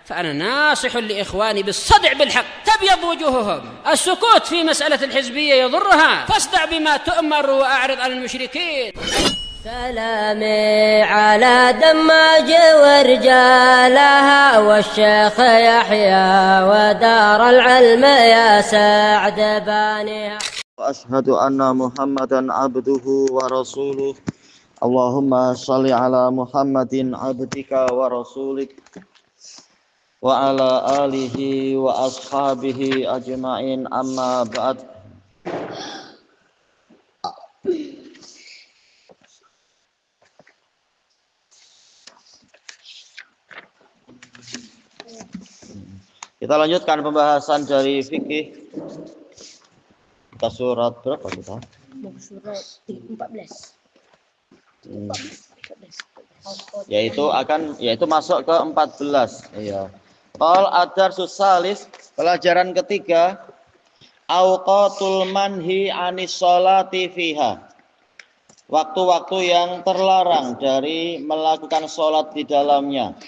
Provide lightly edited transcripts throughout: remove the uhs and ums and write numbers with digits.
فأنا ناصح لإخواني بالصدع بالحق تبيض وجوههم. السكوت في مسألة الحزبية يضرها، فاصدع بما تؤمر وأعرض عن المشركين. سلامي على دماج ورجالها والشيخ يحيى ودار العلم يا سعد بانيها. وأشهد أن محمدا عبده ورسوله. اللهم صل على محمد عبدك ورسولك وعلى آله وأصحابه أجمعين. أما بعد. Kita lanjutkan pembahasan dari fikih. Kita surat berapa kita? Surat 14. Yaitu masuk ke 14. Iya. Qal ad-darsus salis, pelajaran ketiga, awqatul manhi anis sholati fiha. Waktu-waktu yang terlarang dari melakukan sholat di dalamnya.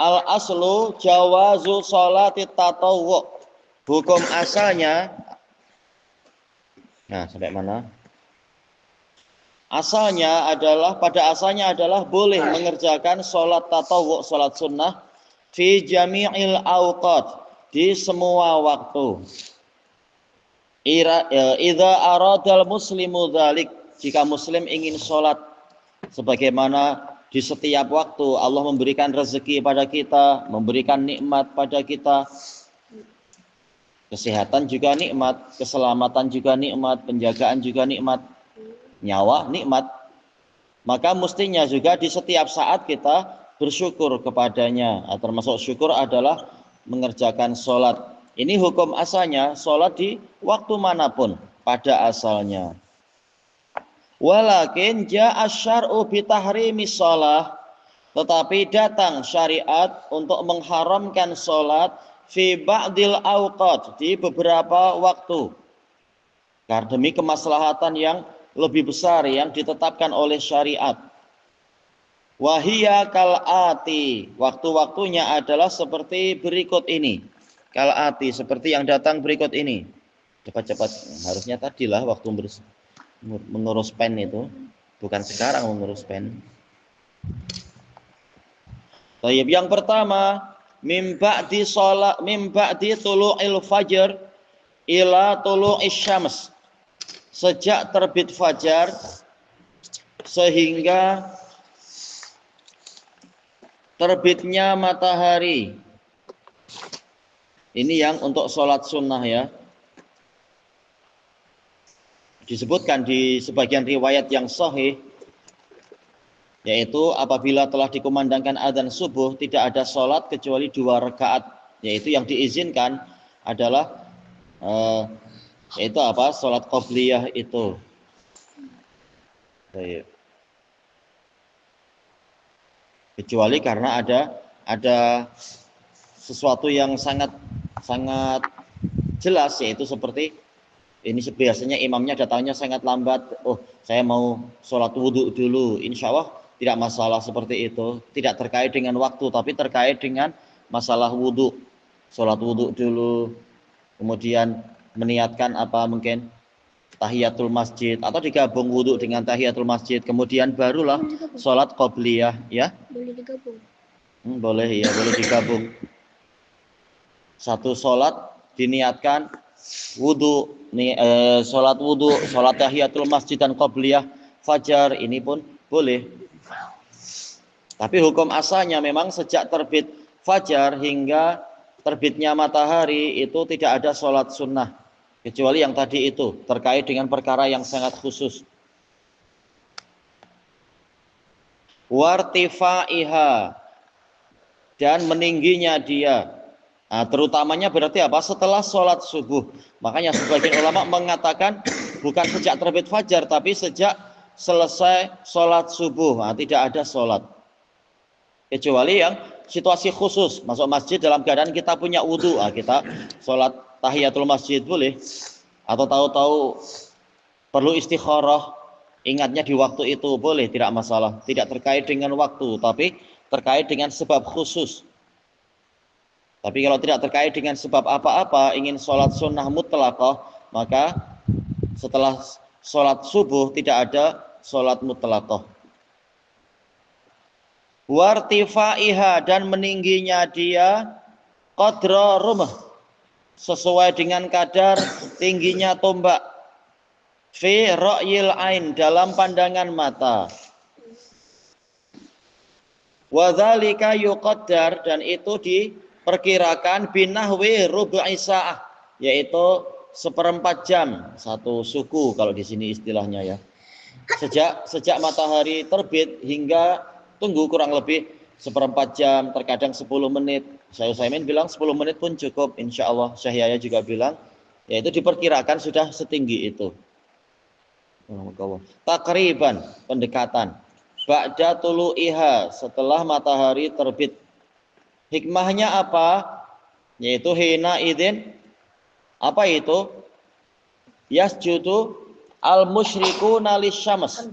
Al aslu jawazu sholati tatawwu. Hukum asalnya, nah sampai mana? Pada asalnya adalah boleh mengerjakan sholat tatawwu, sholat sunnah fi jami'il awqat, di semua waktu. Idza aradal muslimu dzalik, jika muslim ingin sholat, sebagaimana di setiap waktu Allah memberikan rezeki pada kita, memberikan nikmat pada kita. Kesehatan juga nikmat, keselamatan juga nikmat, penjagaan juga nikmat, nyawa nikmat. Maka mestinya juga di setiap saat kita bersyukur kepadanya. Termasuk syukur adalah mengerjakan sholat. Ini hukum asalnya, sholat di waktu manapun pada asalnya. Walakin ja'a syar'u bitahrimi sholah, tetapi datang syariat untuk mengharamkan sholat fi ba'dil awqat, di beberapa waktu, karena demi kemaslahatan yang lebih besar yang ditetapkan oleh syariat. Wahiyya kal'ati, waktu-waktunya adalah seperti berikut ini. Kal'ati, seperti yang datang berikut ini. Cepat-cepat, harusnya tadilah waktu mengurus pen itu, bukan sekarang mengurus pen. Baik, yang pertama, mim ba'di tulu'il fajr ila tulu'is syams, sejak terbit fajar sehingga terbitnya matahari. Ini yang untuk sholat sunnah ya. Disebutkan di sebagian riwayat yang sahih, yaitu apabila telah dikumandangkan adzan subuh tidak ada sholat kecuali 2 rakaat, yaitu yang diizinkan adalah sholat qobliyah itu. Baik. Kecuali karena ada sesuatu yang sangat jelas, yaitu seperti ini biasanya imamnya datangnya sangat lambat. Oh, saya mau sholat wudhu dulu. Insya Allah tidak masalah seperti itu. Tidak terkait dengan waktu, tapi terkait dengan masalah wudhu. Sholat wudhu dulu, kemudian meniatkan mungkin tahiyatul masjid, atau digabung wudhu dengan tahiyatul masjid, kemudian barulah sholat qobliyah ya. Boleh digabung. Boleh ya, boleh digabung. Satu sholat diniatkan wudhu, sholat wudhu, sholat tahiyatul masjid dan qobliyah fajar, ini pun boleh. Tapi hukum asalnya memang sejak terbit fajar hingga terbitnya matahari itu tidak ada sholat sunnah, kecuali yang tadi itu terkait dengan perkara yang sangat khusus. Wartifaiha, dan meningginya dia. Nah, terutamanya berarti apa? Setelah sholat subuh. Makanya sebagian ulama mengatakan bukan sejak terbit fajar, tapi sejak selesai sholat subuh. Nah, tidak ada sholat. Kecuali yang situasi khusus, masuk masjid dalam keadaan kita punya wudhu. Nah, kita sholat tahiyatul masjid boleh. Atau tahu-tahu perlu istikharah, ingatnya di waktu itu boleh, tidak masalah. Tidak terkait dengan waktu, tapi terkait dengan sebab khusus. Tapi kalau tidak terkait dengan sebab apa-apa, ingin sholat sunnah mutlaqah, maka setelah sholat subuh tidak ada sholat mutlaqah. Wartifaiha, dan meningginya dia qadra rumah, sesuai dengan kadar tingginya tombak, fi ra'yil ain, dalam pandangan mata. Wadzalika yuqaddar, dan itu diperkirakan binahwi rubu'i sa'ah, yaitu 1/4 jam, 1 suku kalau di sini istilahnya ya. Sejak matahari terbit hingga tunggu kurang lebih 1/4 jam, terkadang 10 menit. Syekh Utsaimin bilang 10 menit pun cukup, insya Allah. Syekh Yahya juga bilang, yaitu diperkirakan sudah setinggi itu. Takriban, pendekatan. Ba'da tulu'iha, setelah matahari terbit. Hikmahnya apa? Yaitu hina idzin, apa itu? Yasjudu al-musyrikuna lisyams.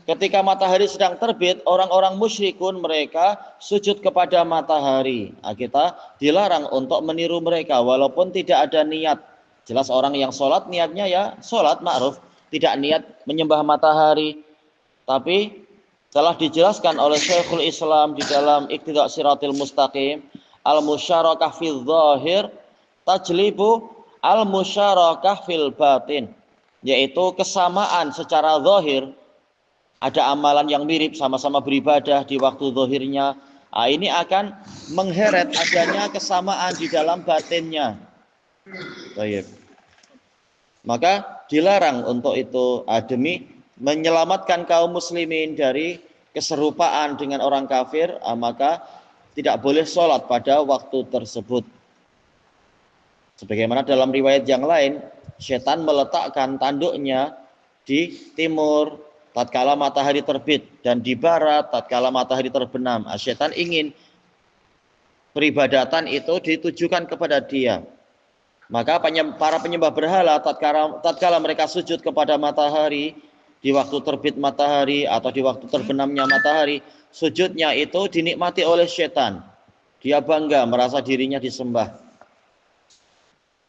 Ketika matahari sedang terbit, orang-orang musyrikun mereka sujud kepada matahari. Nah, kita dilarang untuk meniru mereka walaupun tidak ada niat. Jelas orang yang sholat niatnya ya sholat ma'ruf, tidak niat menyembah matahari. Tapi telah dijelaskan oleh Syekhul Islam di dalam Iqtida' Shiratil Mustaqim, al-musyarakah fil zahir tajlibu al-musyarakah fil batin, yaitu kesamaan secara zahir. Ada amalan yang mirip, sama-sama beribadah di waktu zahirnya. Nah, ini akan mengheret adanya kesamaan di dalam batinnya. Baik. Maka dilarang untuk itu demi menyelamatkan kaum muslimin dari keserupaan dengan orang kafir, maka tidak boleh sholat pada waktu tersebut. Sebagaimana dalam riwayat yang lain, setan meletakkan tanduknya di timur tatkala matahari terbit dan di barat tatkala matahari terbenam. Setan ingin peribadatan itu ditujukan kepada dia. Maka para penyembah berhala tatkala mereka sujud kepada matahari di waktu terbit matahari atau di waktu terbenamnya matahari, sujudnya itu dinikmati oleh setan. Dia bangga merasa dirinya disembah.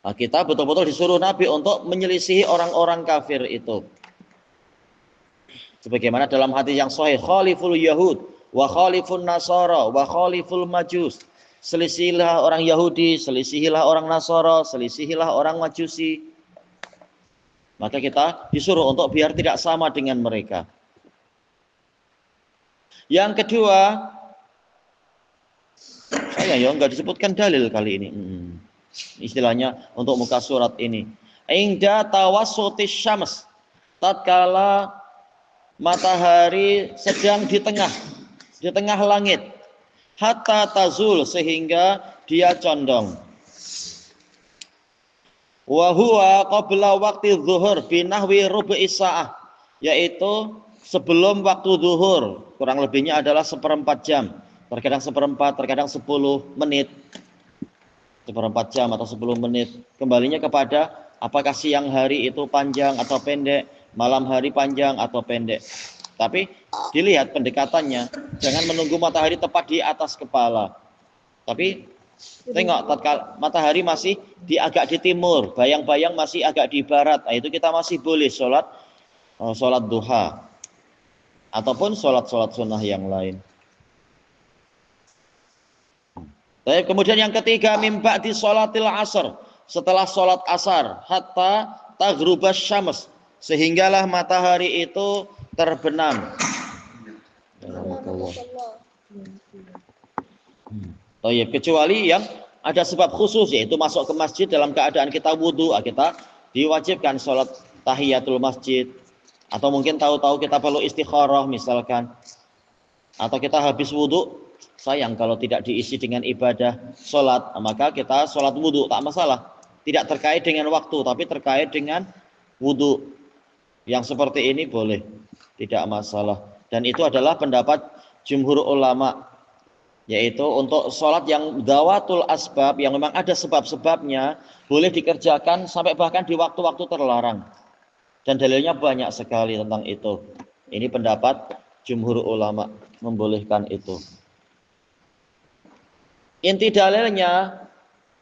Nah, kita betul-betul disuruh Nabi untuk menyelisihi orang-orang kafir itu. Sebagaimana dalam hadis yang sahih, khaliful yahud wa khalifun nasara wa khaliful majus. Selisihilah orang Yahudi, selisihilah orang Nasara, selisihilah orang Majusi. Maka kita disuruh untuk biar tidak sama dengan mereka. Yang kedua, saya nggak disebutkan dalil kali ini. Istilahnya untuk muka surat ini. Inda tawassutis syams, tatkala matahari sedang di tengah langit, hatta tazul, sehingga dia condong. Wa huwa qabla waqti zuhur binahwi rubu'i sa'ah, yaitu sebelum waktu zuhur, kurang lebihnya adalah 1/4 jam, terkadang 1/4, terkadang 10 menit, 1/4 jam atau 10 menit. Kembalinya kepada apakah siang hari itu panjang atau pendek, malam hari panjang atau pendek. Tapi dilihat pendekatannya, jangan menunggu matahari tepat di atas kepala. Tapi tengok tatkala matahari masih agak di timur, bayang-bayang masih agak di barat, itu kita masih boleh sholat duha ataupun sholat sunnah yang lain. Baik, kemudian yang ketiga, mim ba'di sholatil asr, setelah sholat asar, hatta taghrubas syams, sehinggalah matahari itu terbenam. Kecuali yang ada sebab khusus, yaitu masuk ke masjid dalam keadaan kita wudhu, kita diwajibkan sholat tahiyatul masjid. Atau mungkin tahu-tahu kita perlu istikharah misalkan, atau kita habis wudhu, sayang kalau tidak diisi dengan ibadah sholat, maka kita sholat wudhu, tak masalah. Tidak terkait dengan waktu, tapi terkait dengan wudhu. Yang seperti ini boleh, tidak masalah. Dan itu adalah pendapat jumhur ulama, yaitu untuk sholat yang dawatul asbab, yang memang ada sebab-sebabnya, boleh dikerjakan sampai bahkan di waktu-waktu terlarang. Dan dalilnya banyak sekali tentang itu. Ini pendapat jumhur ulama membolehkan itu. Inti dalilnya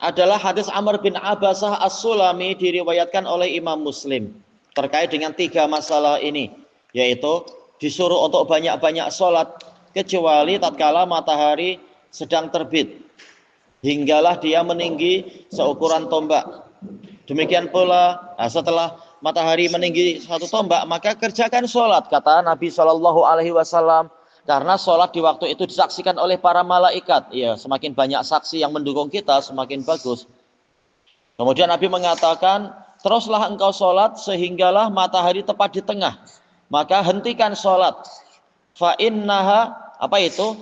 adalah hadis Amr bin Abasah As-Sulami diriwayatkan oleh Imam Muslim terkait dengan 3 masalah ini, yaitu disuruh untuk banyak-banyak sholat kecuali tatkala matahari sedang terbit hinggalah dia meninggi seukuran tombak. Demikian pula setelah matahari meninggi 1 tombak maka kerjakan sholat, kata Nabi Shallallahu Alaihi Wasallam. Karena sholat di waktu itu disaksikan oleh para malaikat. Ya, semakin banyak saksi yang mendukung kita, semakin bagus. Kemudian Nabi mengatakan, teruslah engkau sholat sehinggalah matahari tepat di tengah. Maka hentikan sholat. Fa innaha, apa itu?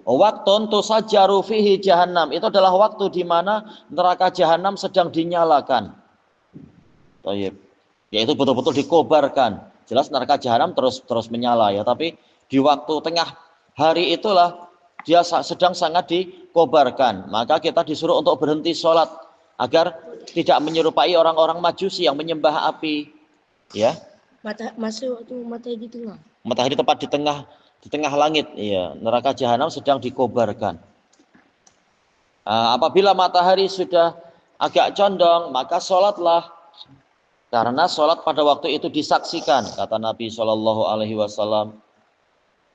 Waktun tusajjaru fihi jahannam. Itu adalah waktu di mana neraka jahannam sedang dinyalakan. Yaitu betul-betul dikobarkan. Jelas neraka jahannam terus menyala ya, tapi di waktu tengah hari itulah dia sedang sangat dikobarkan. Maka kita disuruh untuk berhenti sholat agar tidak menyerupai orang-orang Majusi yang menyembah api. Ya. Masuk waktu matahari di tengah. Matahari tepat di tengah langit. Ya, neraka jahanam sedang dikobarkan. Apabila matahari sudah agak condong, maka sholatlah. Karena sholat pada waktu itu disaksikan, kata Nabi Shallallahu Alaihi Wasallam.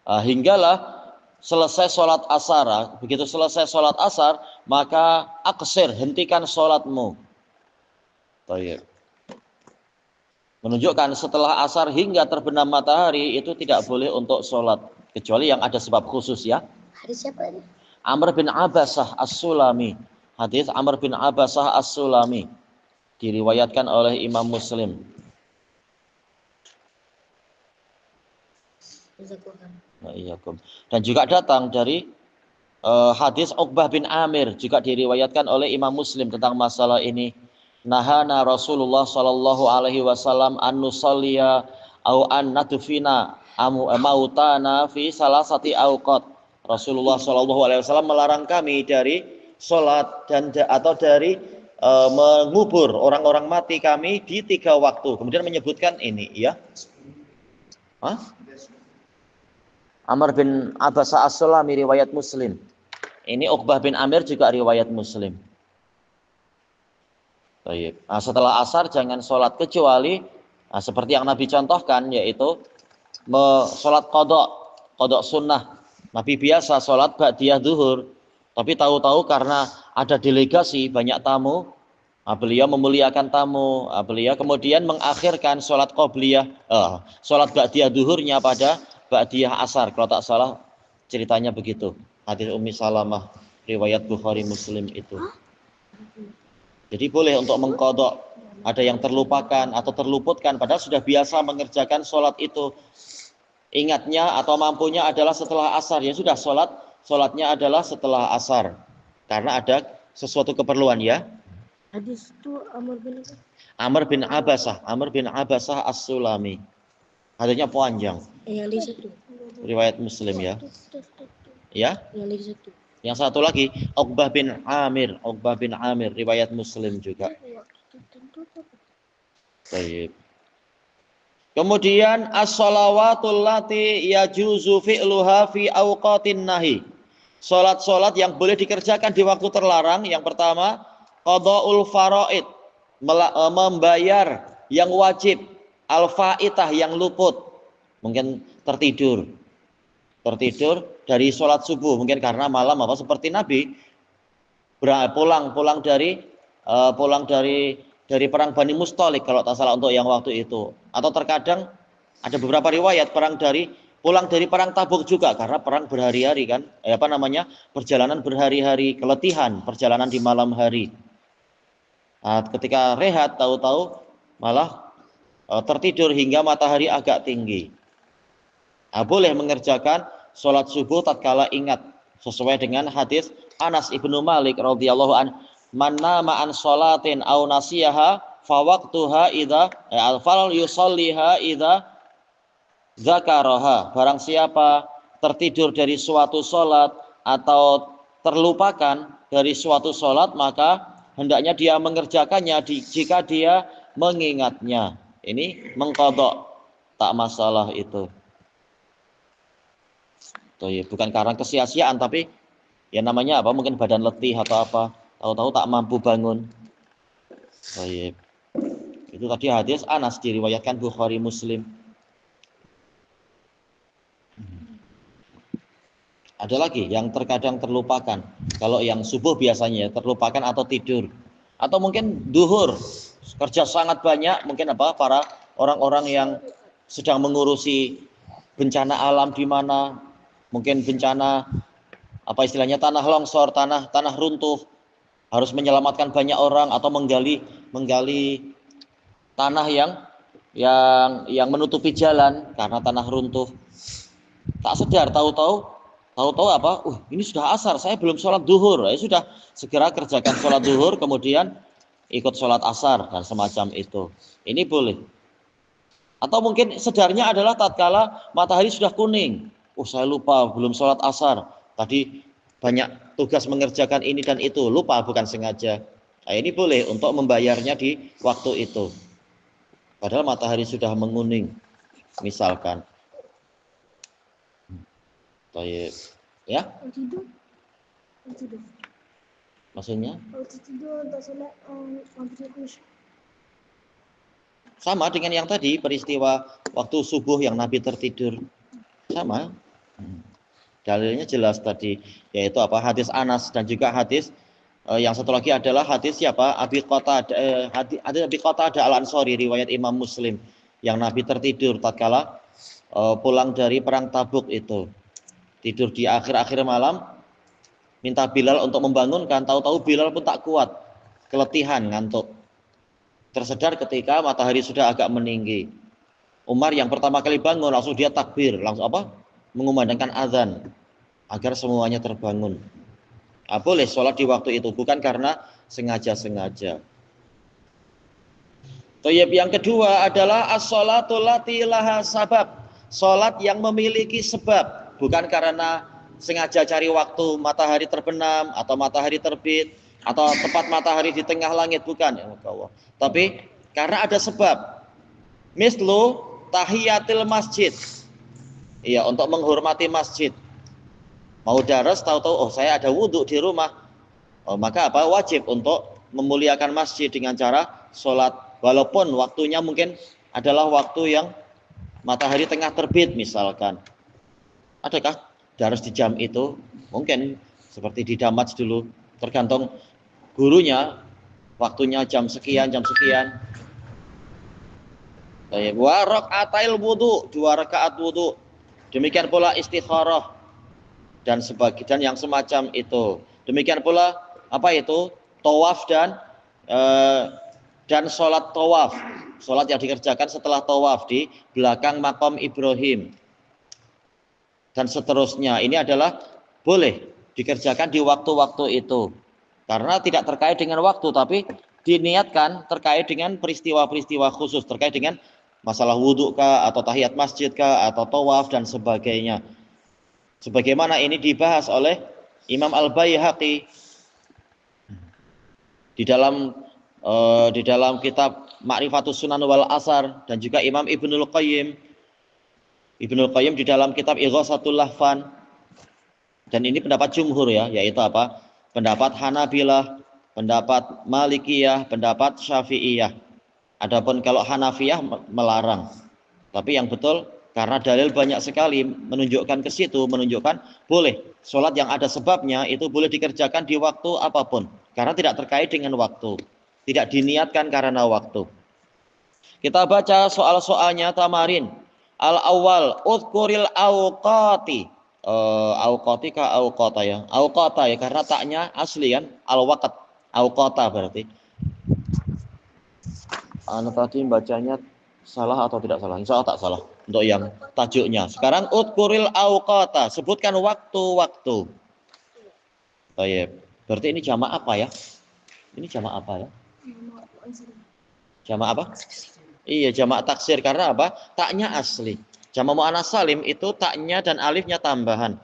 Hinggalah selesai sholat asar. Begitu selesai sholat asar, maka aksir, hentikan sholatmu. Menunjukkan setelah asar hingga terbenam matahari itu tidak boleh untuk sholat, kecuali yang ada sebab khusus ya. Hadis siapa ini? Amr bin Abasah As-Sulami. Hadis Amr bin Abasah As-Sulami diriwayatkan oleh Imam Muslim. Dan juga datang dari hadis Uqbah bin Amir, juga diriwayatkan oleh Imam Muslim tentang masalah ini. Nahana Rasulullah sallallahu alaihi wasallam an nusalliya au an nadfina mautana fi salasati awqat. Rasulullah sallallahu alaihi wasallam melarang kami dari salat dan atau dari mengubur orang-orang mati kami di 3 waktu. Kemudian menyebutkan ini ya. Amr bin Abasah As-Sulami riwayat Muslim. Ini Uqbah bin Amir juga riwayat Muslim. Baik. Setelah asar jangan sholat kecuali seperti yang Nabi contohkan, yaitu sholat qadha sunnah. Nabi biasa sholat ba'diyah zuhur, tapi tahu-tahu karena ada delegasi banyak tamu, beliau memuliakan tamu, beliau kemudian mengakhirkan sholat qabliyah, sholat ba'diyah zuhurnya pada ba'diyah asar. Kalau tak salah ceritanya begitu. Hadis Ummi Salamah riwayat Bukhari Muslim itu. Jadi boleh untuk mengqadha, ada yang terlupakan atau terluputkan padahal sudah biasa mengerjakan sholat itu. Ingatnya atau mampunya adalah setelah asar, ya sudah sholatnya adalah setelah asar karena ada sesuatu keperluan ya. Hadis itu Amr bin Abasah As-Sulami. Hadisnya panjang. Yang di satu. Riwayat Muslim ya. Ya. Yang di satu. Yang satu lagi Uqbah bin Amir riwayat Muslim juga. Baik. Kemudian as-shalawatul lati yajuzu fi'luha fi awqatin nahi. Salat-salat yang boleh dikerjakan di waktu terlarang. Yang pertama, qada'ul faraid, membayar yang wajib, al-faitah yang luput. Mungkin tertidur dari sholat subuh, mungkin karena malam seperti Nabi pulang dari perang Bani Mustalik kalau tak salah untuk yang waktu itu. Atau terkadang ada beberapa riwayat pulang dari perang Tabuk juga karena perang berhari-hari kan, perjalanan berhari-hari, keletihan perjalanan di malam hari. Ketika rehat tahu-tahu malah tertidur hingga matahari agak tinggi. Boleh mengerjakan sholat subuh tatkala ingat sesuai dengan hadis Anas ibnu Malik radhiyallahu an, man nama an sholatin aw nasiyaha fa waqtuha idza fal yusalliha idza dzakaraha. Barang siapa tertidur dari suatu sholat atau terlupakan dari suatu sholat, maka hendaknya dia mengerjakannya jika dia mengingatnya. Ini mengqadha, tak masalah itu. Bukan karena kesia-siaan, tapi Ya namanya apa? Mungkin badan letih atau apa. Tahu-tahu tak mampu bangun. Baik. Itu tadi hadis Anas diriwayatkan Bukhari Muslim. Ada lagi yang terkadang terlupakan. Kalau yang subuh biasanya terlupakan atau tidur. Atau mungkin duhur. Kerja sangat banyak. Mungkin apa? Para orang-orang yang sedang mengurusi bencana alam di mana. Mungkin bencana apa istilahnya tanah longsor, tanah runtuh. Harus menyelamatkan banyak orang atau menggali tanah yang menutupi jalan karena tanah runtuh. Tak sedar tahu-tahu apa? Ini sudah asar, saya belum sholat duhur. Ya sudah, segera kerjakan sholat duhur, kemudian ikut sholat asar dan semacam itu. Ini boleh. Atau mungkin sedarnya adalah tatkala matahari sudah kuning. Saya lupa belum sholat asar. Tadi banyak tugas mengerjakan ini dan itu, lupa bukan sengaja. Nah, ini boleh untuk membayarnya di waktu itu. Padahal matahari sudah menguning, misalkan. Baik, ya? Tidur. Maksudnya? Tidur tak salat Sama dengan yang tadi, peristiwa waktu subuh yang Nabi tertidur. Sama. Dalilnya jelas tadi, yaitu apa? Hadis Anas dan juga hadis yang satu lagi adalah hadis siapa? Abi Qatadah, hadis Abi Qatadah Al-Ansari riwayat Imam Muslim yang Nabi tertidur tatkala pulang dari perang Tabuk itu. Tidur di akhir-akhir malam, minta Bilal untuk membangunkan, tahu-tahu Bilal pun tak kuat, keletihan, ngantuk. Tersedar ketika matahari sudah agak meninggi. Umar yang pertama kali bangun langsung dia takbir, langsung apa? Mengumandangkan azan agar semuanya terbangun. Boleh sholat di waktu itu, bukan karena sengaja-sengaja. Toyib yang kedua adalah as-sholatul lati laha sabab. Sholat yang memiliki sebab, bukan karena sengaja cari waktu matahari terbenam atau matahari terbit atau tepat matahari di tengah langit, bukan. Tapi karena ada sebab. Mislu tahiyatil masjid. Iya, untuk menghormati masjid. Mau daras tahu-tahu saya ada wudhu di rumah. Maka apa? Wajib untuk memuliakan masjid dengan cara sholat. Walaupun waktunya mungkin adalah waktu yang matahari tengah terbit misalkan. Adakah daras di jam itu? Mungkin seperti di Damaj dulu. Tergantung gurunya. Waktunya jam sekian. Wa raka'atil wudu, 2 rakaat wudu. Demikian pula istikharah dan sebagian yang semacam itu. Demikian pula apa itu? Tawaf dan sholat tawaf. Sholat yang dikerjakan setelah tawaf di belakang makam Ibrahim. Dan seterusnya. Ini adalah boleh dikerjakan di waktu-waktu itu. Karena tidak terkait dengan waktu, tapi diniatkan terkait dengan peristiwa-peristiwa khusus, terkait dengan masalah wudhu kah, atau tahiyat masjid kah, atau tawaf dan sebagainya. Sebagaimana ini dibahas oleh Imam Al-Baihaqi di dalam kitab Ma'rifatus Sunan wal Asar, dan juga Imam Ibnul Qayyim di dalam kitab Ighasatul Lahfan. Dan ini pendapat jumhur ya, yaitu apa? Pendapat Hanabilah, pendapat Malikiyah, pendapat Syafi'iyah. Adapun kalau Hanafiyah melarang. Tapi yang betul karena dalil banyak sekali menunjukkan ke situ, menunjukkan boleh sholat yang ada sebabnya itu boleh dikerjakan di waktu apapun. Karena tidak terkait dengan waktu. Tidak diniatkan karena waktu. Kita baca soal-soalnya tamarin. Al-awwal udhkuril awqati. Awqati kah awqata ya? Awqata ya, karena taknya asli kan al-waqt. Awqata berarti. Tadi bacanya salah atau tidak salah? Insya Allah tak salah untuk yang tajuknya. Sekarang udhkuril awqata, sebutkan waktu-waktu. Baik. Berarti ini jamak apa ya? Ini jamak apa ya? Jamak apa? Iya, jamak taksir. Karena apa? Taknya asli. Jamak muannats salim itu taknya dan alifnya tambahan.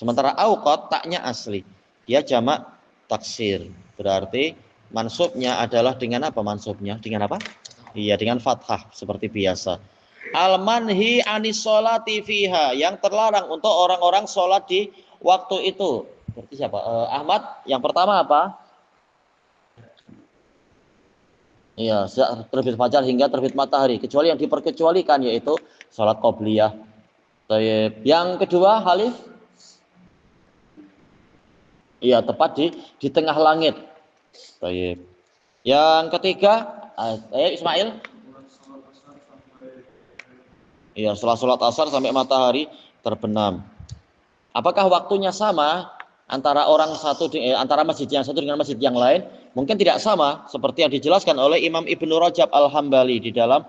Sementara awqat taknya asli. Dia jamak taksir. Berarti mansubnya adalah dengan apa mansubnya? Dengan apa? Iya, dengan fathah seperti biasa. Al-manhi anis sholati fiha, yang terlarang untuk orang-orang sholat di waktu itu. Berarti siapa? Ahmad, yang pertama apa? Iya, sejak terbit fajar hingga terbit matahari. Kecuali yang diperkecualikan yaitu sholat qobliyah. Baik. Yang kedua, Halif? Iya, tepat di tengah langit. Baik. Yang ketiga, Ismail? Iya, setelah sholat asar sampai matahari terbenam. Apakah waktunya sama antara antara masjid yang satu dengan masjid yang lain? Mungkin tidak sama, seperti yang dijelaskan oleh Imam Ibnu Rajab Al-Hambali di dalam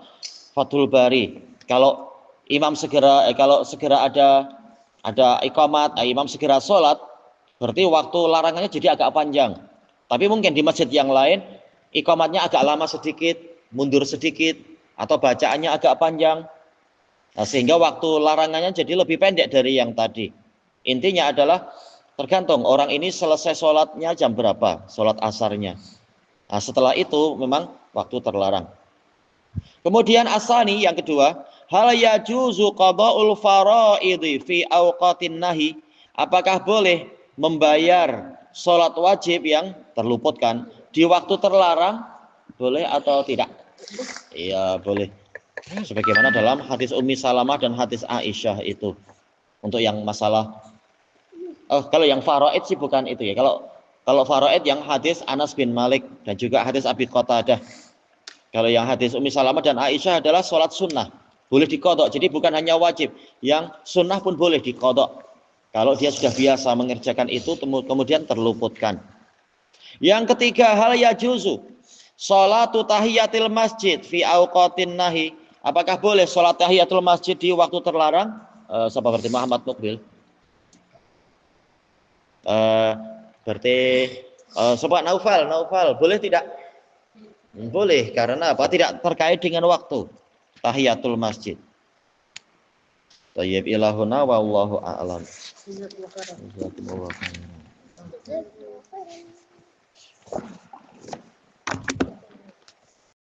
Fathul Bari. Kalau kalau segera ada iqamat, imam segera sholat, berarti waktu larangannya jadi agak panjang. Tapi mungkin di masjid yang lain, iqamatnya agak lama sedikit, mundur sedikit, atau bacaannya agak panjang. Nah, sehingga waktu larangannya jadi lebih pendek dari yang tadi. Intinya adalah tergantung orang ini selesai sholatnya jam berapa, sholat asarnya. Nah, setelah itu memang waktu terlarang. Kemudian asani yang kedua, hal yajuzu qada'ul faraidhi fi awqatin nahi? Apakah boleh membayar sholat wajib yang terluputkan di waktu terlarang? Boleh atau tidak? Iya, boleh. Sebagaimana dalam hadis Ummi Salamah dan hadis Aisyah itu. Untuk yang masalah kalau yang faraid sih bukan itu ya. Kalau faraid yang hadis Anas bin Malik dan juga hadis Abi Qatadah. Kalau yang hadis Ummi Salamah dan Aisyah adalah sholat sunnah. Boleh diqadha. Jadi bukan hanya wajib, yang sunnah pun boleh diqadha. Kalau dia sudah biasa mengerjakan itu kemudian terluputkan. Yang ketiga, hal yajuzu sholatu tahiyatil masjid fi awqatin nahi? Apakah boleh sholat tahiyatul masjid di waktu terlarang? Seperti Muhammad Mukbil. Berarti sobat Naufal, boleh tidak? Boleh, karena apa? Tidak terkait dengan waktu tahiyatul masjid. Tayyib ilahuna wallahu a'lam.